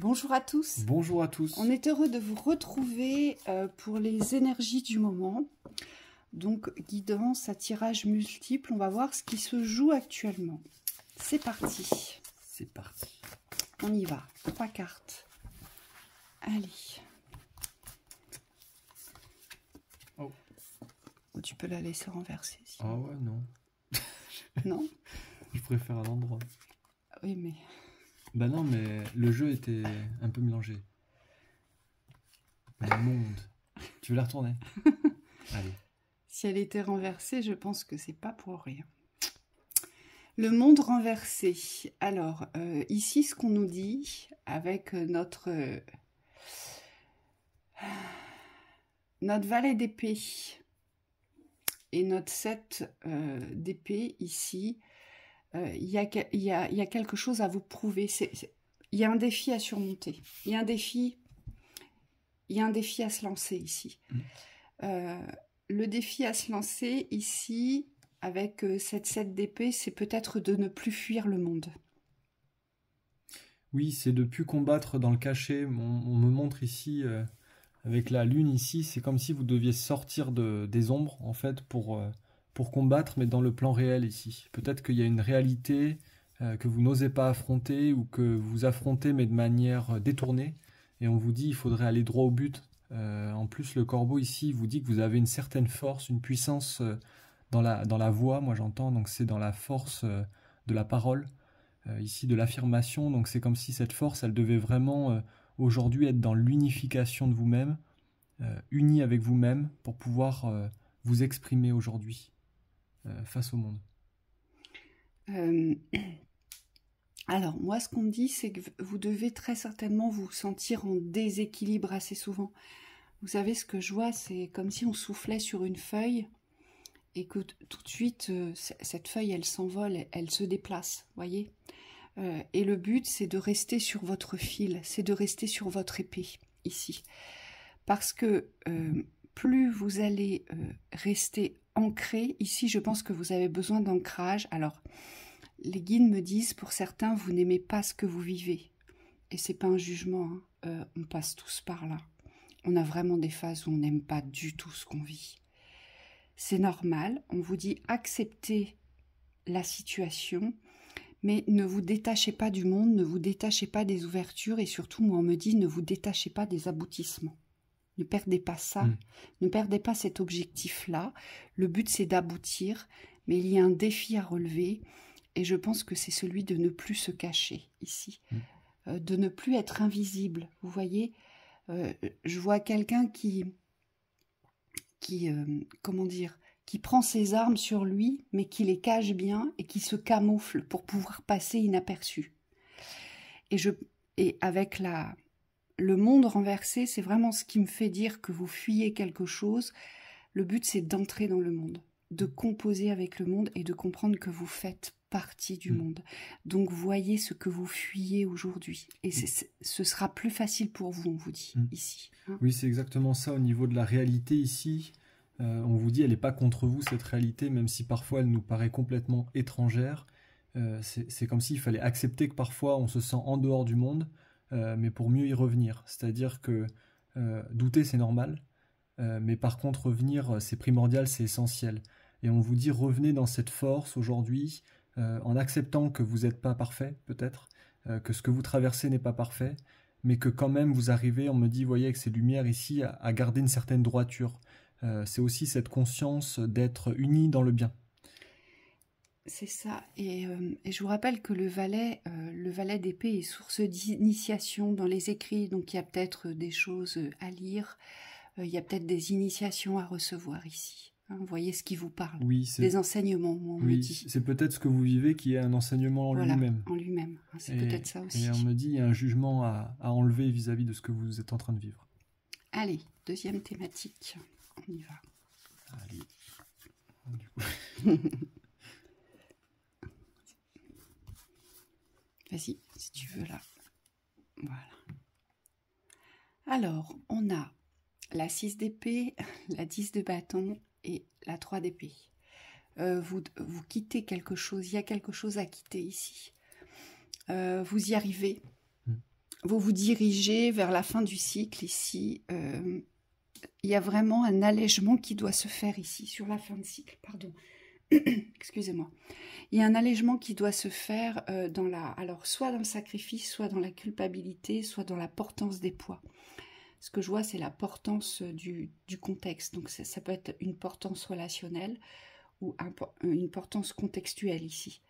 Bonjour à tous. Bonjour à tous. On est heureux de vous retrouver pour les énergies du moment. Donc, guidance, attirage multiple. On va voir ce qui se joue actuellement. C'est parti. C'est parti. On y va. 3 cartes. Allez. Oh. Tu peux la laisser renverser. Ah ouais, non. Non? Je préfère à l'endroit. Oui, mais... Bah non, mais le jeu était un peu mélangé. Le monde. Tu veux la retourner? Allez. Si elle était renversée, je pense que c'est pas pour rien. Le monde renversé. Alors, ici, ce qu'on nous dit avec notre valet d'épée et notre 7 d'épée ici, il y a quelque chose à vous prouver. Il y a un défi à surmonter. Il y a un défi à se lancer ici. Le défi à se lancer ici, avec cette 7 d'épée, c'est peut-être de ne plus fuir le monde. Oui, c'est de plus combattre dans le cachet. On me montre ici, avec la lune ici, c'est comme si vous deviez sortir des ombres, en fait, pour combattre, mais dans le plan réel ici. Peut-être qu'il y a une réalité que vous n'osez pas affronter, ou que vous affrontez, mais de manière détournée. Et on vous dit, il faudrait aller droit au but. En plus, le corbeau ici vous dit que vous avez une certaine force, une puissance dans la voix, moi j'entends, donc c'est dans la force de la parole, ici de l'affirmation, donc c'est comme si cette force, elle devait vraiment aujourd'hui être dans l'unification de vous-même, unie avec vous-même, pour pouvoir vous exprimer aujourd'hui face au monde. Alors, moi, ce qu'on me dit, c'est que vous devez très certainement vous sentir en déséquilibre assez souvent. Vous savez, ce que je vois, c'est comme si on soufflait sur une feuille et que tout de suite, cette feuille, elle s'envole, elle se déplace, voyez. Et le but, c'est de rester sur votre fil, c'est de rester sur votre épée, ici. Parce que plus vous allez rester ancré, ici, je pense que vous avez besoin d'ancrage. Alors, les guides me disent, pour certains, vous n'aimez pas ce que vous vivez. Et c'est pas un jugement, hein. On passe tous par là. On a vraiment des phases où on n'aime pas du tout ce qu'on vit. C'est normal, on vous dit acceptez la situation, mais ne vous détachez pas du monde, ne vous détachez pas des ouvertures, et surtout, moi, on me dit, ne vous détachez pas des aboutissements. Ne perdez pas ça, ne perdez pas cet objectif-là. Le but, c'est d'aboutir, mais il y a un défi à relever, et je pense que c'est celui de ne plus se cacher ici, de ne plus être invisible. Vous voyez, je vois quelqu'un qui comment dire, qui prend ses armes sur lui, mais qui les cache bien et qui se camoufle pour pouvoir passer inaperçu. Et avec le monde renversé, c'est vraiment ce qui me fait dire que vous fuyez quelque chose. Le but, c'est d'entrer dans le monde, de composer avec le monde et de comprendre que vous faites partie du monde. Donc, voyez ce que vous fuyez aujourd'hui. Et ce sera plus facile pour vous, on vous dit, ici. Hein. Oui, c'est exactement ça au niveau de la réalité ici. On vous dit, elle n'est pas contre vous, cette réalité, même si parfois elle nous paraît complètement étrangère. C'est comme s'il fallait accepter que parfois on se sent en dehors du monde, mais pour mieux y revenir. C'est-à-dire que douter, c'est normal, mais par contre revenir, c'est primordial, c'est essentiel. Et on vous dit, revenez dans cette force aujourd'hui, en acceptant que vous n'êtes pas parfait, peut-être, que ce que vous traversez n'est pas parfait, mais que quand même vous arrivez, on me dit, voyez, avec ces lumières ici, à garder une certaine droiture. C'est aussi cette conscience d'être unis dans le bien. C'est ça, et je vous rappelle que le valet d'épée est source d'initiation dans les écrits, donc il y a peut-être des choses à lire, il y a peut-être des initiations à recevoir ici. Hein, vous voyez ce qui vous parle, oui, des enseignements, on me dit. C'est peut-être ce que vous vivez qui est un enseignement en lui-même. En lui-même, hein, c'est peut-être ça aussi. Et on me dit, il y a un jugement à enlever vis-à-vis de ce que vous êtes en train de vivre. Allez, deuxième thématique, on y va. Allez. Du coup... Vas-y, si tu veux là. Voilà. Alors, on a la 6 d'épée, la 10 de bâton et la 3 d'épée. Vous quittez quelque chose, il y a quelque chose à quitter ici. Vous y arrivez. vous vous dirigez vers la fin du cycle ici. Il y a vraiment un allègement qui doit se faire ici, sur la fin de cycle, pardon. Excusez-moi. Il y a un allègement qui doit se faire alors soit dans le sacrifice, soit dans la culpabilité, soit dans la portance des poids. Ce que je vois, c'est la portance du contexte. Donc ça peut être une portance relationnelle ou une portance contextuelle ici.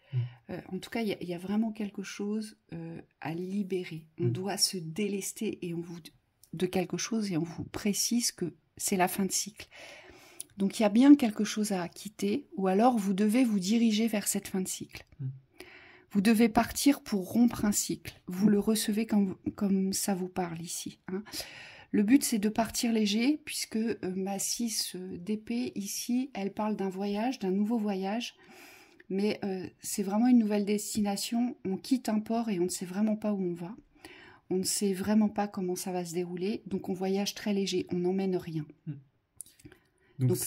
En tout cas, il y a vraiment quelque chose à libérer. On doit se délester de quelque chose et on vous précise que c'est la fin de cycle. Donc il y a bien quelque chose à quitter, ou alors vous devez vous diriger vers cette fin de cycle. Vous devez partir pour rompre un cycle. Vous le recevez comme ça vous parle ici. Hein. Le but, c'est de partir léger, puisque ma 6 d'épée, ici, elle parle d'un voyage, d'un nouveau voyage. Mais c'est vraiment une nouvelle destination. On quitte un port et on ne sait vraiment pas où on va. On ne sait vraiment pas comment ça va se dérouler. Donc on voyage très léger, on n'emmène rien. Donc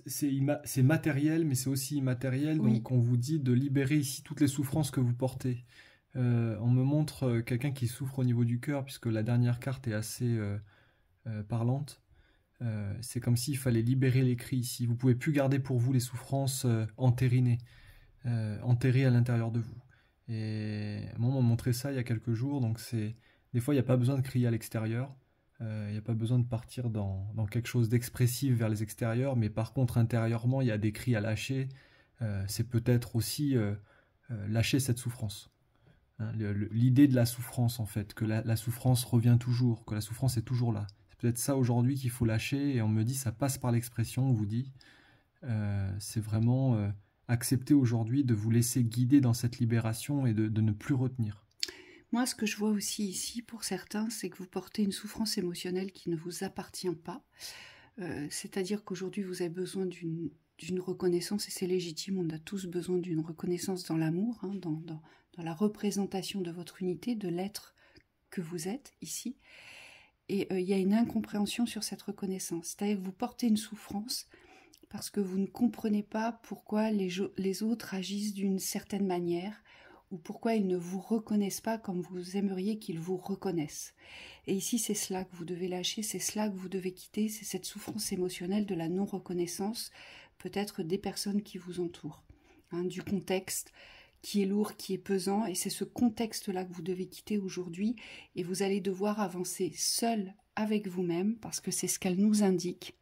c'est matériel, mais c'est aussi immatériel. Oui. Donc on vous dit de libérer ici toutes les souffrances que vous portez. On me montre quelqu'un qui souffre au niveau du cœur, puisque la dernière carte est assez parlante. C'est comme s'il fallait libérer les cris ici. Vous ne pouvez plus garder pour vous les souffrances entérinées, enterrées à l'intérieur de vous. Et moi, on m'a montré ça il y a quelques jours. Donc des fois, il n'y a pas besoin de crier à l'extérieur. Il n'y a pas besoin de partir dans quelque chose d'expressif vers les extérieurs, mais par contre, intérieurement, il y a des cris à lâcher. C'est peut-être aussi lâcher cette souffrance. Hein, l'idée de la souffrance, en fait, que la souffrance revient toujours, que la souffrance est toujours là. C'est peut-être ça aujourd'hui qu'il faut lâcher, et on me dit, ça passe par l'expression, on vous dit. C'est vraiment accepter aujourd'hui de vous laisser guider dans cette libération et de ne plus retenir. Moi, ce que je vois aussi ici, pour certains, c'est que vous portez une souffrance émotionnelle qui ne vous appartient pas. C'est-à-dire qu'aujourd'hui, vous avez besoin d'une reconnaissance, et c'est légitime, on a tous besoin d'une reconnaissance dans l'amour, hein, dans la représentation de votre unité, de l'être que vous êtes ici. Et il y a une incompréhension sur cette reconnaissance. C'est-à-dire que vous portez une souffrance parce que vous ne comprenez pas pourquoi les autres agissent d'une certaine manière, ou pourquoi ils ne vous reconnaissent pas comme vous aimeriez qu'ils vous reconnaissent. Et ici, c'est cela que vous devez lâcher, c'est cela que vous devez quitter, c'est cette souffrance émotionnelle de la non-reconnaissance, peut-être des personnes qui vous entourent, hein, du contexte qui est lourd, qui est pesant, et c'est ce contexte-là que vous devez quitter aujourd'hui, et vous allez devoir avancer seul avec vous-même, parce que c'est ce qu'elle nous indique,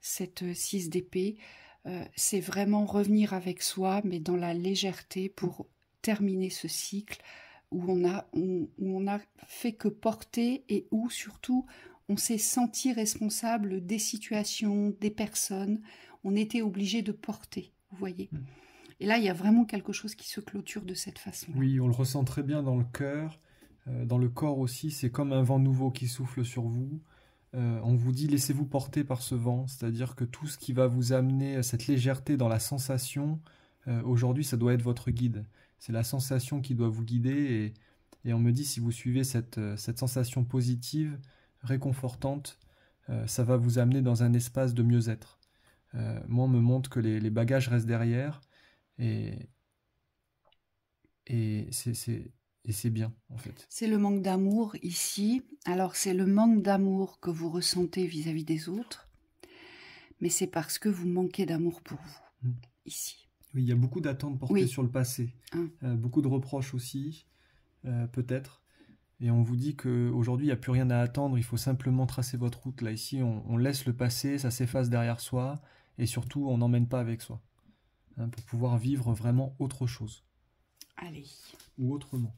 cette 6 d'épée, c'est vraiment revenir avec soi, mais dans la légèreté pour terminer ce cycle où on a fait que porter et où surtout on s'est senti responsable des situations, des personnes, on était obligé de porter, vous voyez. Et là, il y a vraiment quelque chose qui se clôture de cette façon. Oui, on le ressent très bien dans le cœur, dans le corps aussi, c'est comme un vent nouveau qui souffle sur vous. On vous dit laissez-vous porter par ce vent, c'est-à-dire que tout ce qui va vous amener cette légèreté dans la sensation, aujourd'hui ça doit être votre guide. C'est la sensation qui doit vous guider et on me dit si vous suivez cette sensation positive, réconfortante, ça va vous amener dans un espace de mieux-être. Moi on me montre que les bagages restent derrière et c'est bien en fait. C'est le manque d'amour ici. Alors c'est le manque d'amour que vous ressentez vis-à-vis des autres, mais c'est parce que vous manquez d'amour pour vous ici. Oui, il y a beaucoup d'attentes portées sur le passé, beaucoup de reproches aussi, peut-être. Et on vous dit qu'aujourd'hui, il n'y a plus rien à attendre, il faut simplement tracer votre route. Là, ici, on laisse le passé, ça s'efface derrière soi, et surtout, on n'emmène pas avec soi, hein, pour pouvoir vivre vraiment autre chose. Allez. Ou autrement.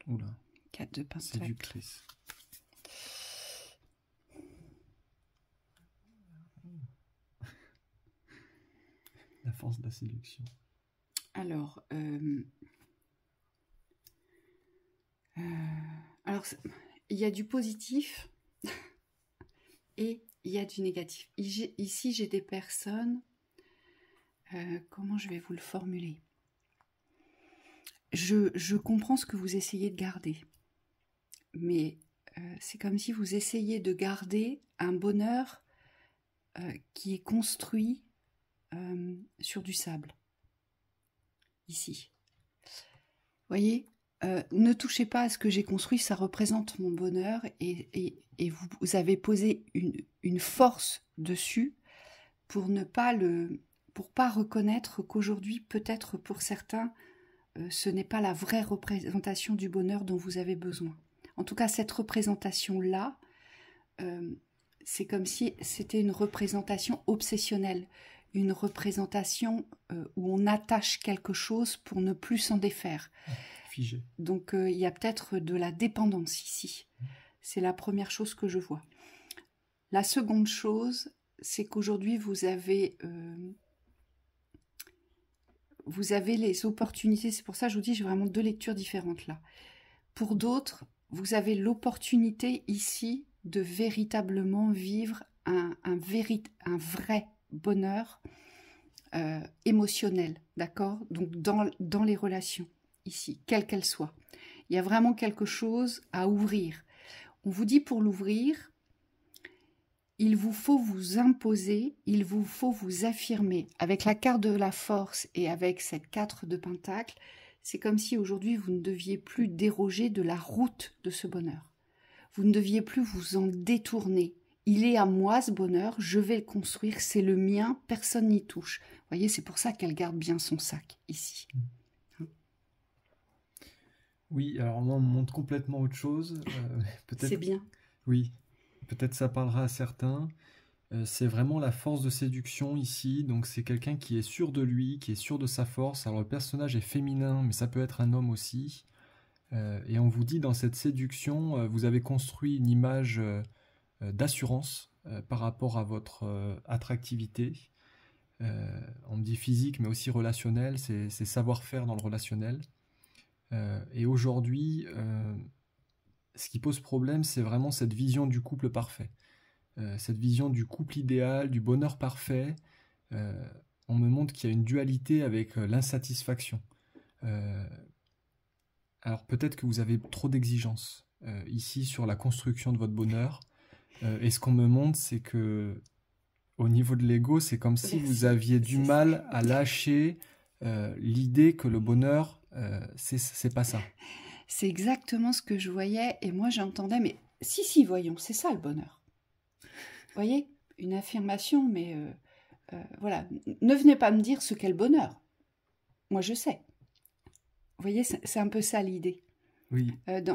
Oula. 4 de pentacle. Séductrice. La force de la séduction. Alors, il y a du positif et il y a du négatif. Ici, j'ai des personnes, comment je vais vous le formuler ? Je comprends ce que vous essayez de garder, mais c'est comme si vous essayez de garder un bonheur qui est construit sur du sable, ici. Voyez, ne touchez pas à ce que j'ai construit, ça représente mon bonheur et vous avez posé une force dessus pour ne pas pour pas reconnaître qu'aujourd'hui, peut-être pour certains, ce n'est pas la vraie représentation du bonheur dont vous avez besoin. En tout cas, cette représentation-là, c'est comme si c'était une représentation obsessionnelle, une représentation où on attache quelque chose pour ne plus s'en défaire. Figé. Donc il y a peut-être de la dépendance ici. C'est la première chose que je vois. La seconde chose, c'est qu'aujourd'hui vous avez les opportunités. C'est pour ça que je vous dis, j'ai vraiment deux lectures différentes là. Pour d'autres, vous avez l'opportunité ici de véritablement vivre un vrai bonheur émotionnel, d'accord? Donc dans les relations, ici, quelles qu'elles soient. Il y a vraiment quelque chose à ouvrir. On vous dit pour l'ouvrir, il vous faut vous imposer, il vous faut vous affirmer. Avec la carte de la force et avec cette 4 de Pentacle, c'est comme si aujourd'hui vous ne deviez plus déroger de la route de ce bonheur. Vous ne deviez plus vous en détourner. Il est à moi ce bonheur, je vais le construire, c'est le mien, personne n'y touche. Vous voyez, c'est pour ça qu'elle garde bien son sac, ici. Oui, alors moi on me montre complètement autre chose. Peut-être. C'est bien. Oui, peut-être ça parlera à certains. C'est vraiment la force de séduction ici, donc c'est quelqu'un qui est sûr de lui, qui est sûr de sa force. Alors le personnage est féminin, mais ça peut être un homme aussi. Et on vous dit dans cette séduction, vous avez construit une image d'assurance par rapport à votre attractivité. On me dit physique, mais aussi relationnel, c'est savoir-faire dans le relationnel. Et aujourd'hui, ce qui pose problème, c'est vraiment cette vision du couple parfait. Cette vision du couple idéal, du bonheur parfait. On me montre qu'il y a une dualité avec l'insatisfaction. Alors peut-être que vous avez trop d'exigences ici sur la construction de votre bonheur. Et ce qu'on me montre, c'est que au niveau de l'ego, c'est comme si vous aviez du mal à lâcher l'idée que le bonheur, c'est pas ça. C'est exactement ce que je voyais et moi j'entendais, mais si, voyons, c'est ça le bonheur. Vous voyez, une affirmation, mais voilà, ne venez pas me dire ce qu'est le bonheur. Moi je sais. Vous voyez, c'est un peu ça l'idée. Oui.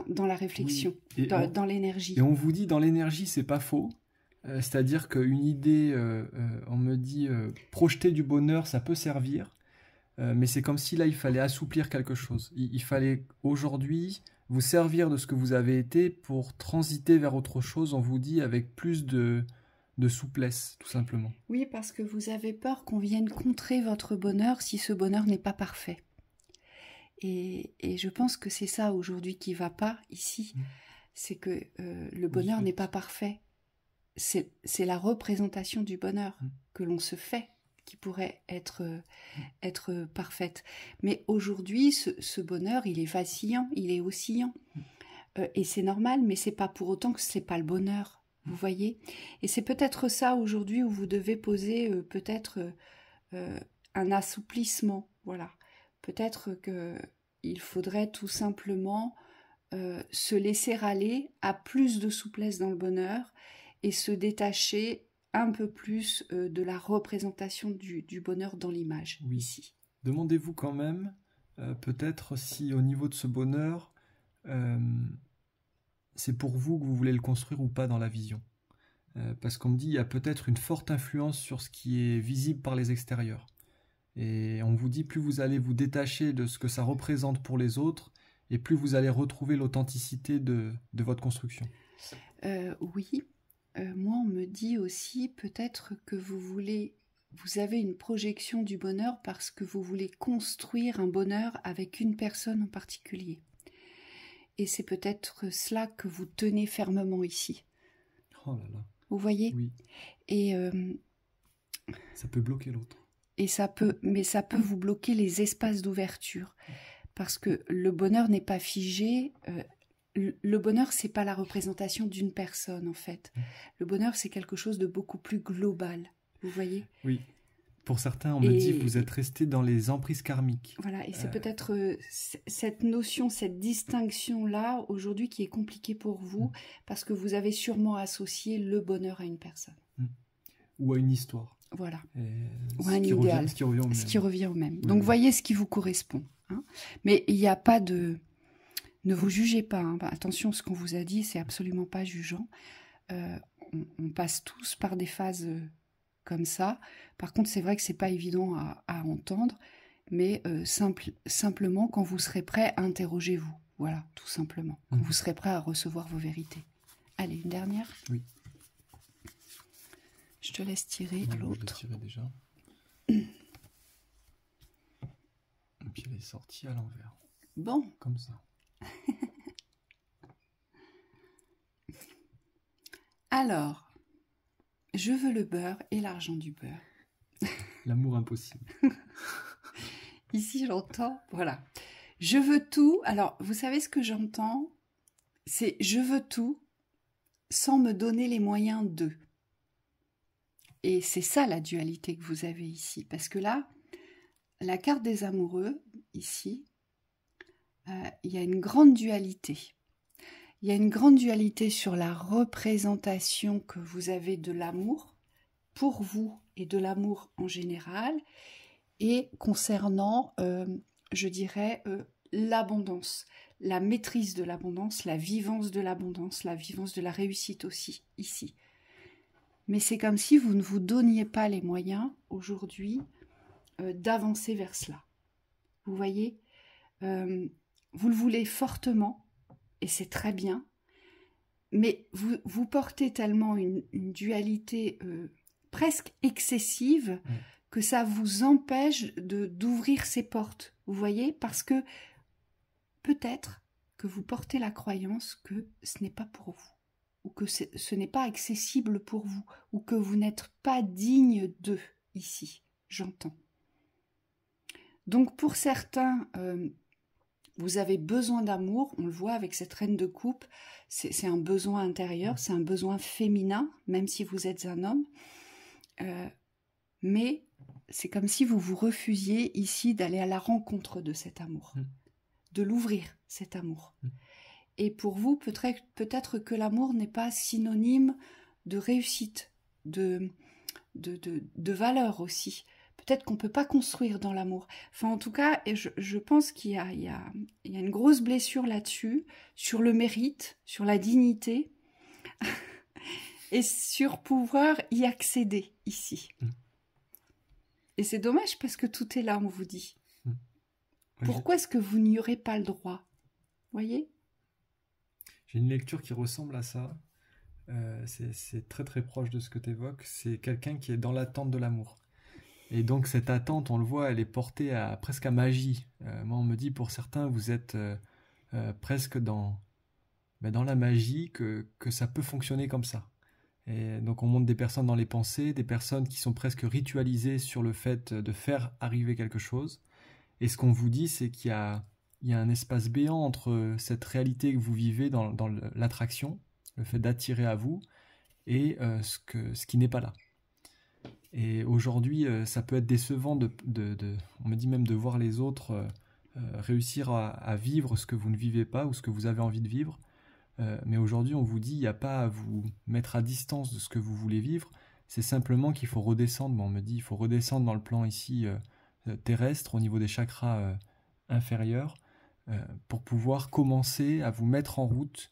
Dans la réflexion, oui. Dans l'énergie. Et on vous dit, dans l'énergie, c'est pas faux. C'est-à-dire qu'une idée, on me dit, projeter du bonheur, ça peut servir. Mais c'est comme si là, il fallait assouplir quelque chose. Il fallait aujourd'hui vous servir de ce que vous avez été pour transiter vers autre chose, on vous dit, avec plus de souplesse, tout simplement. Oui, parce que vous avez peur qu'on vienne contrer votre bonheur si ce bonheur n'est pas parfait. Et je pense que c'est ça aujourd'hui qui ne va pas ici. C'est que le bonheur n'est pas parfait. C'est la représentation du bonheur que l'on se fait qui pourrait être parfaite. Mais aujourd'hui, ce bonheur, il est vacillant, il est oscillant. Et c'est normal, mais c'est pas pour autant que ce n'est pas le bonheur. Vous voyez? Et c'est peut-être ça aujourd'hui où vous devez poser peut-être un assouplissement. Voilà. Peut-être qu'il faudrait tout simplement se laisser aller à plus de souplesse dans le bonheur et se détacher un peu plus de la représentation du bonheur dans l'image, oui. Ici. Demandez-vous quand même, peut-être si au niveau de ce bonheur, c'est pour vous que vous voulez le construire ou pas dans la vision. Parce qu'on me dit, il y a peut-être une forte influence sur ce qui est visible par les extérieurs. Et on vous dit, plus vous allez vous détacher de ce que ça représente pour les autres, et plus vous allez retrouver l'authenticité de votre construction. Oui. Moi, on me dit aussi peut-être que vous avez une projection du bonheur parce que vous voulez construire un bonheur avec une personne en particulier. Et c'est peut-être cela que vous tenez fermement ici. Oh là là. Vous voyez? Oui. Et ça peut bloquer l'autre. Mais ça peut vous bloquer les espaces d'ouverture. Parce que le bonheur n'est pas figé. Le bonheur, c'est pas la représentation d'une personne, en fait. Le bonheur, c'est quelque chose de beaucoup plus global. Vous voyez? Oui. Pour certains, on me dit vous êtes resté dans les emprises karmiques. Voilà, et c'est peut-être cette notion, cette distinction-là, aujourd'hui, qui est compliquée pour vous, parce que vous avez sûrement associé le bonheur à une personne. Ou à une histoire. Voilà. Ou à un idéal. Ce qui revient au même. Donc, voyez ce qui vous correspond. Hein. Mais il n'y a pas de... Ne vous jugez pas. Hein. Attention, ce qu'on vous a dit, c'est absolument pas jugeant. On passe tous par des phases comme ça. Par contre, c'est vrai que c'est pas évident à entendre, mais simplement, quand vous serez prêt, interrogez-vous. Voilà, tout simplement. Quand vous serez prêt à recevoir vos vérités. Allez, une dernière. Oui. Je te laisse tirer l'autre. Je l'ai tiré déjà. Et puis elle est sortie à l'envers. Bon. Comme ça. Alors, je veux le beurre et l'argent du beurre. L'amour impossible. Ici, j'entends, voilà. Je veux tout. Alors, vous savez ce que j'entends? C'est je veux tout sans me donner les moyens de. Et c'est ça la dualité que vous avez ici. Parce que là, la carte des amoureux, ici, il y a une grande dualité. Il y a une grande dualité sur la représentation que vous avez de l'amour pour vous et de l'amour en général, et concernant, je dirais, l'abondance, la maîtrise de l'abondance, la vivance de la réussite aussi, ici. Mais c'est comme si vous ne vous donniez pas les moyens, aujourd'hui, d'avancer vers cela. Vous voyez, vous le voulez fortement, et c'est très bien, mais vous portez tellement une dualité presque excessive que ça vous empêche d'ouvrir ces portes, vous voyez, parce que peut-être que vous portez la croyance que ce n'est pas pour vous, ou que ce n'est pas accessible pour vous, ou que vous n'êtes pas digne d'eux, ici, j'entends. Donc pour certains... vous avez besoin d'amour, on le voit avec cette reine de coupe, c'est un besoin intérieur, c'est un besoin féminin, même si vous êtes un homme. Mais c'est comme si vous vous refusiez ici d'aller à la rencontre de cet amour, de l'ouvrir, cet amour. Et pour vous, peut-être que l'amour n'est pas synonyme de réussite, de valeur aussi. Peut-être qu'on ne peut pas construire dans l'amour. Enfin, en tout cas, je pense qu'il y a une grosse blessure là-dessus, sur le mérite, sur la dignité, et sur pouvoir y accéder ici. Et c'est dommage parce que tout est là, on vous dit. Pourquoi est-ce que vous n'y aurez pas le droit? Voyez? J'ai une lecture qui ressemble à ça. C'est très très proche de ce que tu évoques. C'est quelqu'un qui est dans l'attente de l'amour. Et donc cette attente, on le voit, elle est portée presque à magie. Moi, on me dit, pour certains, vous êtes presque dans la magie, que ça peut fonctionner comme ça. Et donc on montre des personnes dans les pensées, des personnes qui sont presque ritualisées sur le fait de faire arriver quelque chose. Et ce qu'on vous dit, c'est qu'il y a un espace béant entre cette réalité que vous vivez dans l'attraction, le fait d'attirer à vous, et ce qui n'est pas là. Et aujourd'hui, ça peut être décevant on me dit même de voir les autres réussir à vivre ce que vous ne vivez pas ou ce que vous avez envie de vivre. Mais aujourd'hui, on vous dit, il n'y a pas à vous mettre à distance de ce que vous voulez vivre. C'est simplement qu'il faut redescendre. On me dit, il faut redescendre dans le plan ici terrestre, au niveau des chakras inférieurs, pour pouvoir commencer à vous mettre en route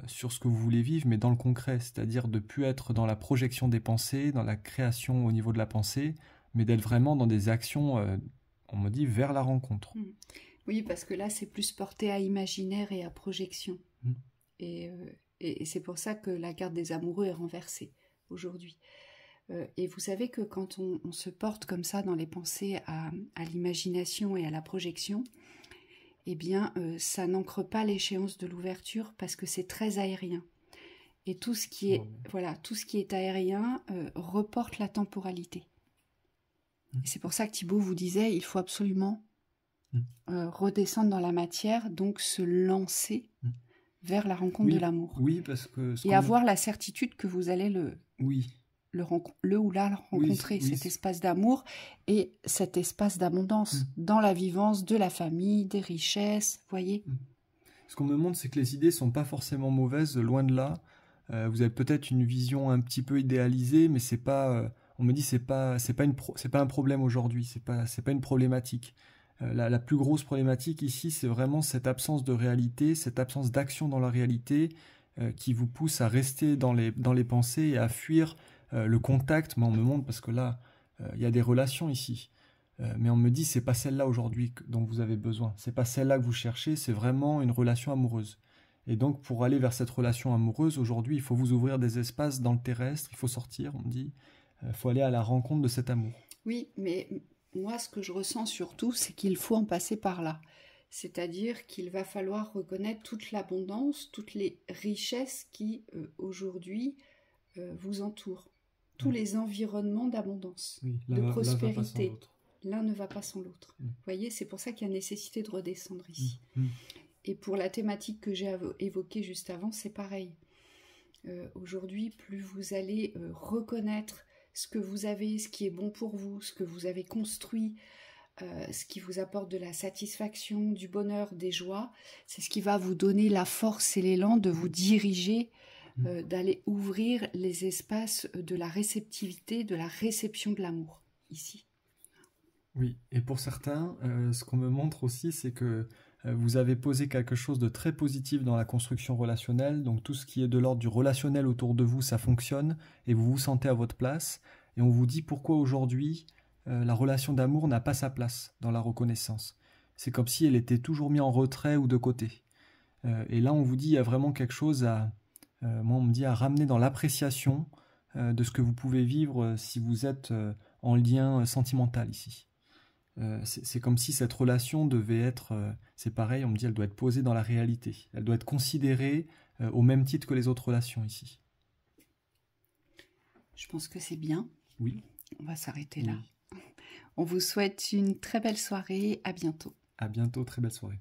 sur ce que vous voulez vivre, mais dans le concret, c'est-à-dire de ne plus être dans la projection des pensées, dans la création au niveau de la pensée, mais d'être vraiment dans des actions, on me dit, vers la rencontre. Oui, parce que là, c'est plus porté à imaginaire et à projection. Et c'est pour ça que la carte des amoureux est renversée aujourd'hui. Et vous savez que quand on se porte comme ça dans les pensées à l'imagination et à la projection, eh bien, ça n'ancre pas l'échéance de l'ouverture parce que c'est très aérien. Et tout ce qui est, tout ce qui est aérien reporte la temporalité. Et c'est pour ça que Thibaut vous disait, il faut absolument redescendre dans la matière, donc se lancer vers la rencontre de l'amour. Oui, parce que... Et avoir la certitude que vous allez le le ou la rencontrer, oui, cet espace d'amour et cet espace d'abondance dans la vivance de la famille, des richesses, voyez. Ce qu'on me montre, c'est que les idées sont pas forcément mauvaises, loin de là. Vous avez peut-être une vision un petit peu idéalisée, mais c'est pas. On me dit c'est pas un problème aujourd'hui, c'est pas une problématique. La plus grosse problématique ici, c'est vraiment cette absence de réalité, cette absence d'action dans la réalité qui vous pousse à rester dans les pensées et à fuir le contact. Mais on me montre parce que là, il y a des relations ici. Mais on me dit c'est pas celle-là aujourd'hui dont vous avez besoin. C'est pas celle-là que vous cherchez. C'est vraiment une relation amoureuse. Et donc pour aller vers cette relation amoureuse aujourd'hui, il faut vous ouvrir des espaces dans le terrestre. Il faut sortir. On me dit, il faut aller à la rencontre de cet amour. Oui, mais moi, ce que je ressens surtout, c'est qu'il faut en passer par là. C'est-à-dire qu'il va falloir reconnaître toute l'abondance, toutes les richesses qui, aujourd'hui, vous entourent. Tous les environnements d'abondance, de prospérité. L'un ne va pas sans l'autre. Vous voyez, c'est pour ça qu'il y a nécessité de redescendre ici. Et pour la thématique que j'ai évoquée juste avant, c'est pareil. Aujourd'hui, plus vous allez reconnaître ce que vous avez, ce qui est bon pour vous, ce que vous avez construit, ce qui vous apporte de la satisfaction, du bonheur, des joies, c'est ce qui va vous donner la force et l'élan de vous diriger, d'aller ouvrir les espaces de la réceptivité, de la réception de l'amour, ici. Oui, et pour certains, ce qu'on me montre aussi, c'est que vous avez posé quelque chose de très positif dans la construction relationnelle, donc tout ce qui est de l'ordre du relationnel autour de vous, ça fonctionne, et vous vous sentez à votre place, et on vous dit pourquoi aujourd'hui la relation d'amour n'a pas sa place dans la reconnaissance. C'est comme si elle était toujours mise en retrait ou de côté. Et là, on vous dit, il y a vraiment quelque chose moi on me dit, à ramener dans l'appréciation de ce que vous pouvez vivre si vous êtes en lien sentimental ici. C'est comme si cette relation devait être, c'est pareil, on me dit, elle doit être posée dans la réalité. Elle doit être considérée au même titre que les autres relations ici. Je pense que c'est bien. Oui. On va s'arrêter là. On vous souhaite une très belle soirée. À bientôt. À bientôt, très belle soirée.